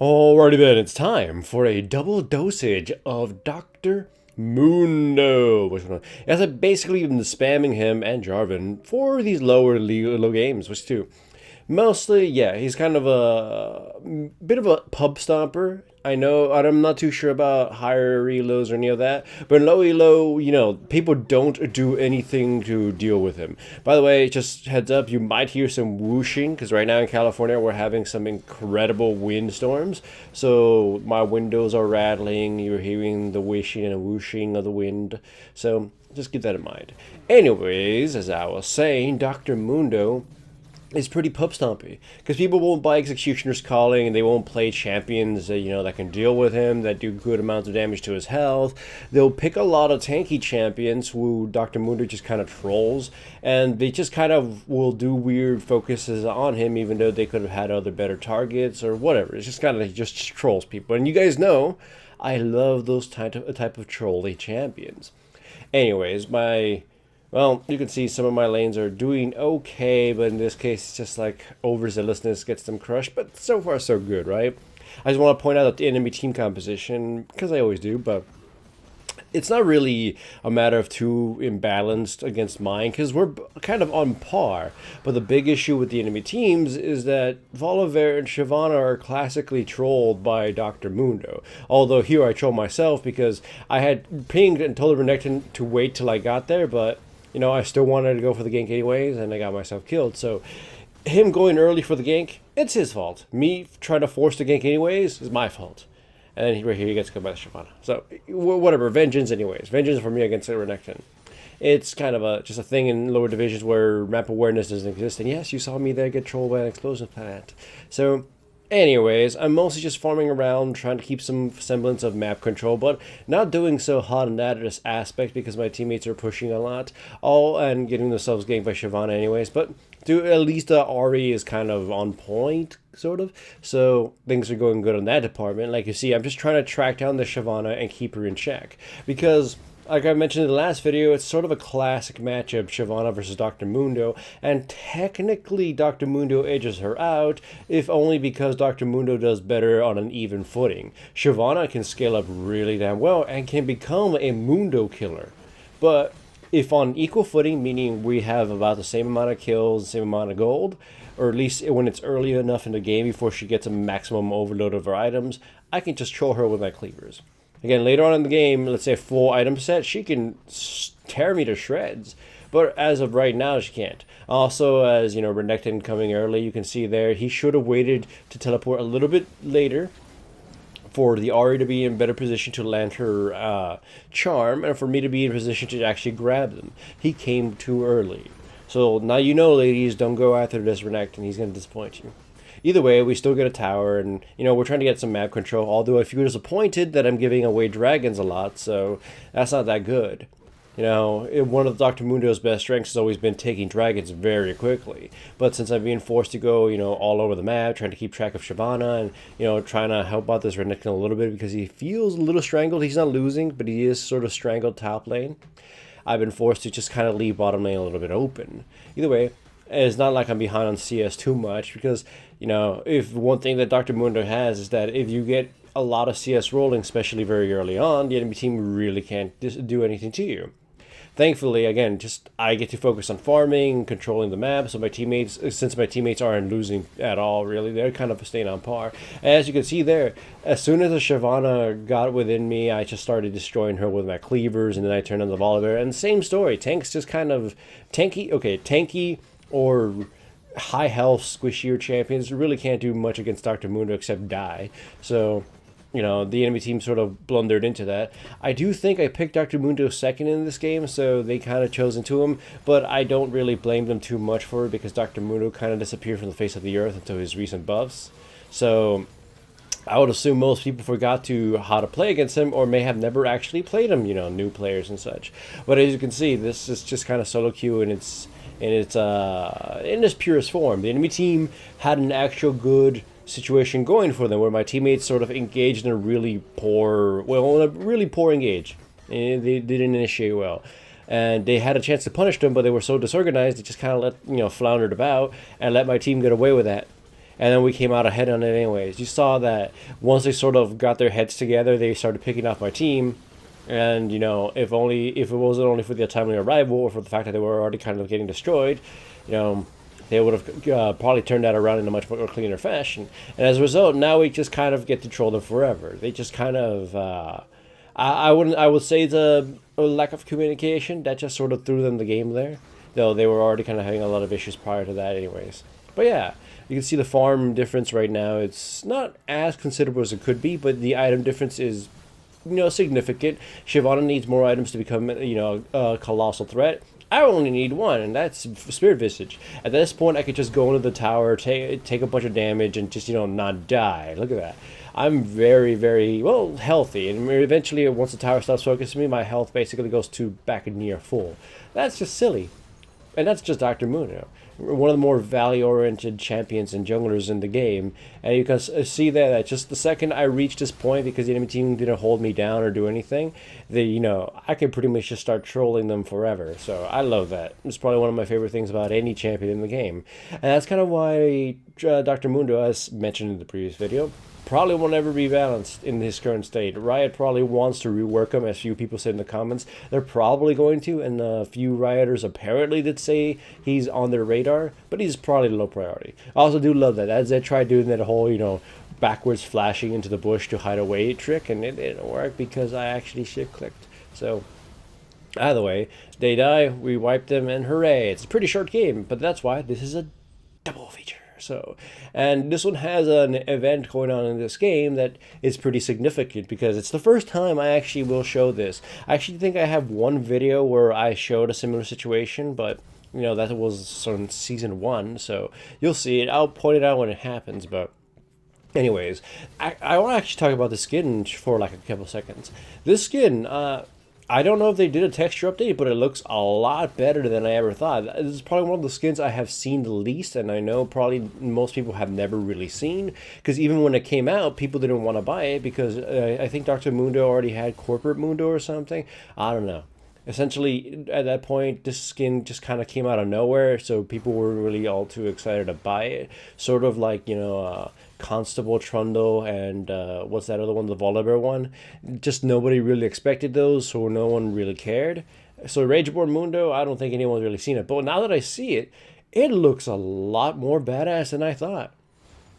Alrighty then, it's time for a double dosage of Dr. Mundo. As I've basically been spamming him and Jarvan for these low games, which too. Mostly, yeah, he's kind of a bit of a pub stomper. I know, I'm not too sure about higher elos or any of that, but in low elo, people don't do anything to deal with him. By the way, just heads up, you might hear some whooshing, because right now in California, we're having some incredible windstorms, so my windows are rattling, you're hearing the whooshing and whooshing of the wind, so just keep that in mind. Anyways, as I was saying, Dr. Mundo is pretty pub stompy because people won't buy Executioner's Calling and they won't play champions that that can deal with him, that do good amounts of damage to his health. They'll pick a lot of tanky champions who Dr. Mundo just kind of trolls, and they just kind of will do weird focuses on him even though they could have had other better targets or whatever. It's just kind of just trolls people, and you guys know I love those type of trolly champions. Anyways, well, you can see some of my lanes are doing okay, but in this case, it's just like overzealousness gets them crushed. But so far, so good, right? I just want to point out the enemy team composition, because I always do, but it's not really a matter of too imbalanced against mine, because we're kind of on par. But the big issue with the enemy teams is that Volibear and Shyvana are classically trolled by Dr. Mundo. Although here I troll myself because I had pinged and told Renekton to wait till I got there, but I still wanted to go for the gank anyways, and I got myself killed. So him going early for the gank, it's his fault. Me trying to force the gank anyways is my fault. And then right here he gets killed by the Shyvana. So whatever, vengeance anyways. Vengeance for me against Renekton. It's kind of just a thing in lower divisions where map awareness doesn't exist. And yes, you saw me there get trolled by an explosion plant. So anyways, I'm mostly just farming around, trying to keep some semblance of map control, but not doing so hot in that aspect because my teammates are pushing a lot, all and getting themselves ganked by Shyvana anyways, but at least the Ahri is kind of on point, sort of, so things are going good on that department. Like you see, I'm just trying to track down the Shyvana and keep her in check, because like I mentioned in the last video, it's sort of a classic matchup, Shyvana versus Dr. Mundo, and technically Dr. Mundo edges her out, if only because Dr. Mundo does better on an even footing. Shyvana can scale up really damn well and can become a Mundo killer. But if on equal footing, meaning we have about the same amount of kills, the same amount of gold, or at least when it's early enough in the game before she gets a maximum overload of her items, I can just troll her with my cleavers. Again, later on in the game, let's say a full item set, she can tear me to shreds. But as of right now, she can't. Also, as Renekton coming early, you can see there, he should have waited to teleport a little bit later for the Ahri to be in better position to land her charm, and for me to be in position to actually grab them. He came too early. So now ladies, don't go after this Renekton. He's going to disappoint you. Either way, we still get a tower, and, we're trying to get some map control, although I feel disappointed that I'm giving away dragons a lot, so that's not that good. One of Dr. Mundo's best strengths has always been taking dragons very quickly, but since I'm being forced to go, all over the map, trying to keep track of Shyvana, and, trying to help out this Renekton a little bit because he feels a little strangled. He's not losing, but he is sort of strangled top lane. I've been forced to just kind of leave bottom lane a little bit open. Either way, it's not like I'm behind on CS too much because, if one thing that Dr. Mundo has is that if you get a lot of CS rolling, especially very early on, the enemy team really can't do anything to you. Thankfully, again, I get to focus on farming, controlling the map, so since my teammates aren't losing at all, really, they're kind of staying on par. As you can see there, as soon as the Shyvana got within me, I just started destroying her with my cleavers, and then I turned on the Volibear, and same story. Tanks just kind of tanky or high health, squishier champions really can't do much against Dr. Mundo except die. So, the enemy team sort of blundered into that. I do think I picked Dr. Mundo second in this game, so they kind of chose into him, but I don't really blame them too much for it because Dr. Mundo kind of disappeared from the face of the earth until his recent buffs. So I would assume most people forgot how to play against him or may have never actually played him, new players and such. But as you can see, this is just kind of solo queue, and it's in its purest form. The enemy team had an actual good situation going for them where my teammates sort of engaged in a really poor engage. And they didn't initiate well. And they had a chance to punish them, but they were so disorganized, they just kind of floundered about and let my team get away with that. and then we came out ahead on it anyways. You saw that once they sort of got their heads together, they started picking off my team. And if it wasn't only for the timely arrival or for the fact that they were already kind of getting destroyed, you know, they would have probably turned that around in a much more cleaner fashion. And as a result, now we just kind of get to troll them forever. They just kind of, I would say the lack of communication that just sort of threw them the game there. Though they were already kind of having a lot of issues prior to that, anyways. But yeah, you can see the farm difference right now. It's not as considerable as it could be, but the item difference is significant. Shyvana needs more items to become, a colossal threat. I only need one, and that's Spirit Visage. At this point, I could just go into the tower, take a bunch of damage, and just, not die. Look at that. I'm very, very, well, healthy. And eventually, once the tower stops focusing me, my health basically goes to back near full. That's just silly. And that's just Dr. Mundo, one of the more value-oriented champions and junglers in the game. And you can see that just the second I reached this point, because the enemy team didn't hold me down or do anything, I can pretty much just start trolling them forever. So I love that. It's probably one of my favorite things about any champion in the game. And that's kind of why Dr. Mundo, as mentioned in the previous video, probably won't ever be balanced in his current state. Riot probably wants to rework him, as few people said in the comments. They're probably going to, and a few Rioters apparently did say he's on their radar, but he's probably low priority. I also do love that, as they tried doing that whole, backwards flashing into the bush to hide away trick, and it didn't work because I actually shift-clicked. So, either way, they die, we wipe them, and hooray! It's a pretty short game, but that's why this is a double feature. So, and this one has an event going on in this game that is pretty significant because it's the first time I actually will show this. I actually think I have one video where I showed a similar situation, but that was on season 1, so you'll see it. I'll point it out when it happens, but anyways, I want to actually talk about the skin for like a couple seconds. This skin, I don't know if they did a texture update, but it looks a lot better than I ever thought. This is probably one of the skins I have seen the least, and I know probably most people have never really seen, because even when it came out, people didn't want to buy it, because I think Dr. Mundo already had Corporate Mundo or something. I don't know. Essentially, at that point, this skin just kind of came out of nowhere, so people weren't really all too excited to buy it. Sort of like, Constable Trundle and what's that other one, the Volibear one? Just nobody really expected those, so no one really cared. So Rageborn Mundo, I don't think anyone's really seen it. But now that I see it, it looks a lot more badass than I thought.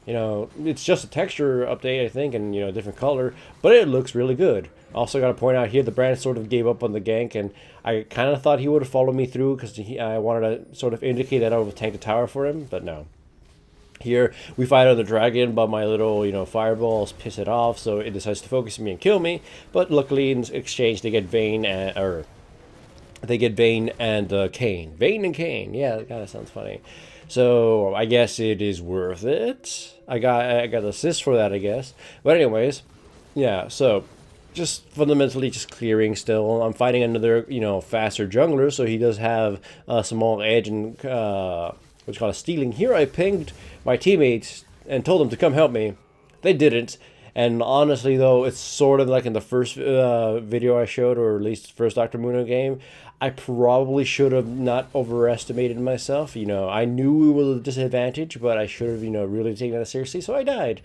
It's just a texture update, I think, and, different color, but it looks really good. Also got to point out here, the brand sort of gave up on the gank, and I kind of thought he would have followed me through, because I wanted to sort of indicate that I would tank the tower for him, but no. Here, we fight on the dragon, but my little, fireballs piss it off, so it decides to focus me and kill me, but luckily in exchange they get Vayne and Kayn. Vayne and Kayn, yeah, that kind of sounds funny. So I guess it is worth it. I got assist for that, I guess. But anyways, yeah. So just fundamentally just clearing still. I'm fighting another faster jungler, so he does have a small edge and what's called stealing. Here I pinged my teammates and told them to come help me. They didn't. And honestly, though, it's sort of like in the first video I showed, or at least first Dr. Mundo game, I probably should have not overestimated myself. I knew it was a disadvantage, but I should have, really taken that seriously, so I died.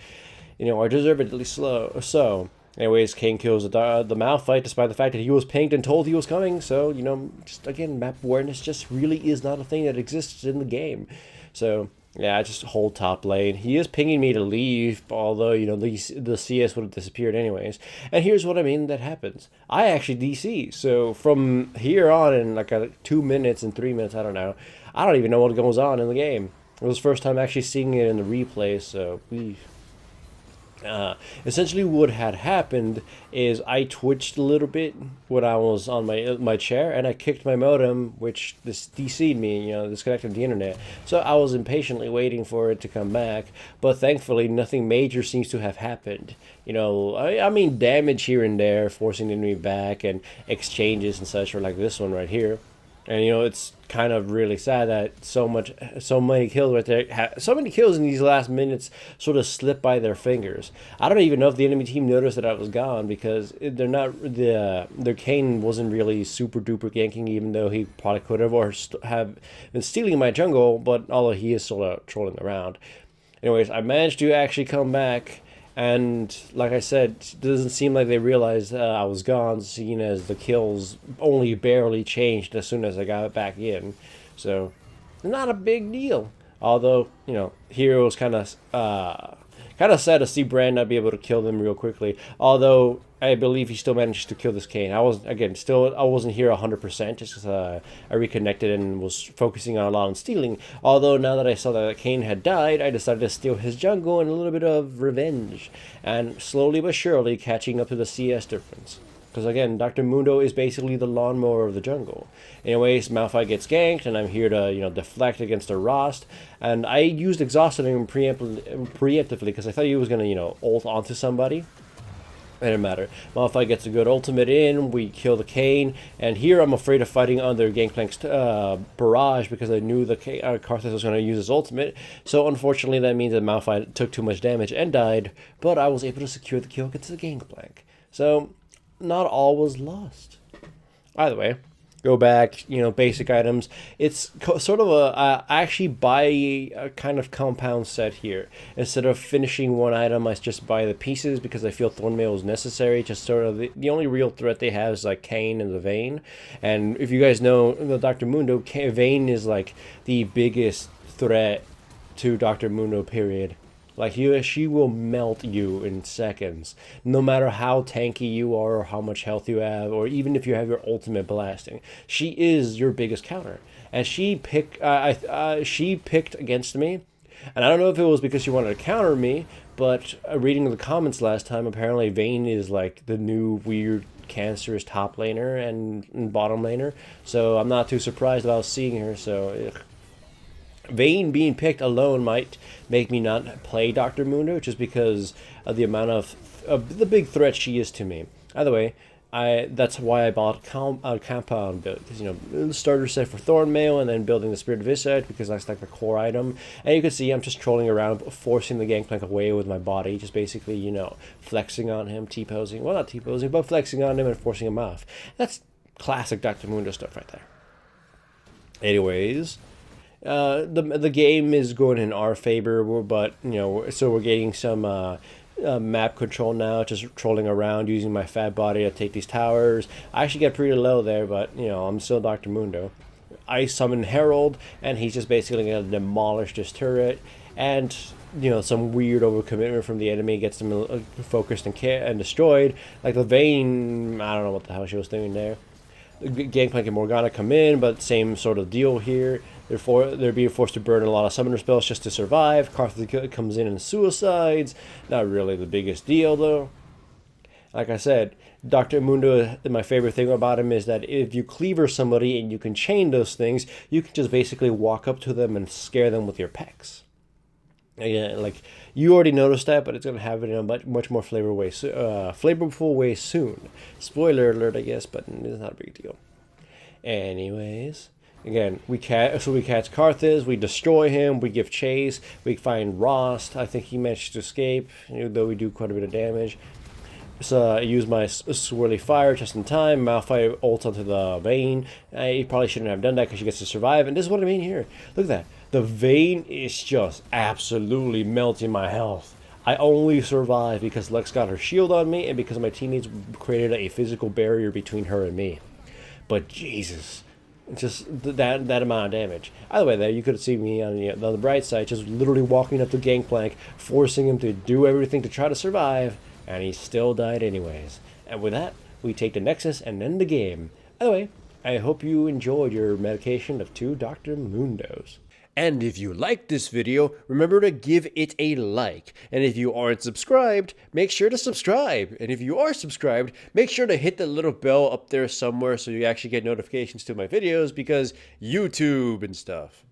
I deserve it at least slow. So, anyways, Kayn kills the Malphite, despite the fact that he was pinged and told he was coming. So, just again, map awareness just really is not a thing that exists in the game. So, yeah, just hold top lane. He is pinging me to leave, although, the CS would have disappeared anyways. And here's what I mean that happens. I actually DC, so from here on in like 2 minutes and 3 minutes, I don't even know what goes on in the game. It was the first time actually seeing it in the replay, so essentially what had happened is I twitched a little bit when I was on my chair, and I kicked my modem, which this DC'd me, disconnected the internet. So I was impatiently waiting for it to come back, but thankfully nothing major seems to have happened. I mean damage here and there, forcing the enemy back, and exchanges and such, or like this one right here. And it's kind of really sad that so many kills right there, so many kills in these last minutes sort of slipped by their fingers. I don't even know if the enemy team noticed that I was gone, because they're not their Kayn wasn't really super duper ganking, even though he probably could have or have been stealing my jungle. But although he is sort of trolling around. Anyways, I managed to actually come back, and like I said, it doesn't seem like they realized I was gone, seeing as the kills only barely changed as soon as I got back in. So, not a big deal. Although, here it was kind of sad to see Brand not be able to kill them real quickly. Although I believe he still managed to kill this Kane. I wasn't here 100% just because I reconnected and was focusing on a lot on stealing. Although now that I saw that Kane had died, I decided to steal his jungle and a little bit of revenge, and slowly but surely catching up to the CS difference. Because again, Dr. Mundo is basically the lawnmower of the jungle. Anyways, Malphite gets ganked, and I'm here to, deflect against a Rost. And I used Exhausted him preemptively because I thought he was going to, ult onto somebody. It didn't matter. Malphite gets a good ultimate in, we kill the Kane, and here I'm afraid of fighting under Gangplank's barrage because I knew the Karthus was going to use his ultimate. So unfortunately that means that Malphite took too much damage and died, but I was able to secure the kill against the Gangplank. So not all was lost. Either way, go back, basic items. It's sort of I actually buy a kind of compound set here. Instead of finishing one item, I just buy the pieces because I feel Thornmail is necessary. Just sort of the only real threat they have is like Kane and the Vayne. And if you guys know Dr. Mundo, Vayne is like the biggest threat to Dr. Mundo, period. Like, she will melt you in seconds, no matter how tanky you are or how much health you have, or even if you have your ultimate blasting. She is your biggest counter. And she picked against me. And I don't know if it was because she wanted to counter me, but reading the comments last time, apparently Vayne is like the new weird cancerous top laner and bottom laner. So I'm not too surprised about seeing her, so ugh. Vayne being picked alone might make me not play Dr. Mundo just because of the amount of the big threat she is to me. Either way, that's why I bought a compound build, because starter set for Thornmail and then building the Spirit of Visage because that's like the core item. And you can see I'm just trolling around, forcing the Gangplank away with my body, just basically flexing on him, T-posing. Well, not T-posing, but flexing on him and forcing him off. That's classic Dr. Mundo stuff right there. Anyways, the game is going in our favor, but so we're getting some map control now, just trolling around using my fat body to take these towers. I actually get pretty low there, but I'm still Dr. Mundo. I summon Herald, and he's just basically gonna demolish this turret, and some weird overcommitment from the enemy gets them focused and destroyed. Like the Vayne, I don't know what the hell she was doing there. Gangplank and Morgana come in, but same sort of deal here. They're being forced to burn a lot of summoner spells just to survive. Karthus comes in and suicides. Not really the biggest deal, though. Like I said, Dr. Mundo, my favorite thing about him is that if you cleaver somebody and you can chain those things, you can just basically walk up to them and scare them with your pecs. Again, like, you already noticed that, but it's going to have it in a much more flavorful way soon. Spoiler alert, I guess, but it's not a big deal. Anyways, again, we catch Karthus, we destroy him, we give chase, we find Rost. I think he managed to escape, though we do quite a bit of damage. So I use my swirly fire just in time. Malphite ults onto the Vayne. He probably shouldn't have done that because she gets to survive. And this is what I mean here. Look at that. The Vayne is just absolutely melting my health. I only survived because Lex got her shield on me and because my teammates created a physical barrier between her and me. But Jesus, just that amount of damage. Either way, there you could see me on the bright side, just literally walking up the Gangplank, forcing him to do everything to try to survive. And he still died anyways. And with that, we take the Nexus and end the game. Either way, I hope you enjoyed your medication of 2 Dr. Mundos. And if you liked this video, remember to give it a like. And if you aren't subscribed, make sure to subscribe. And if you are subscribed, make sure to hit the little bell up there somewhere so you actually get notifications to my videos because YouTube and stuff.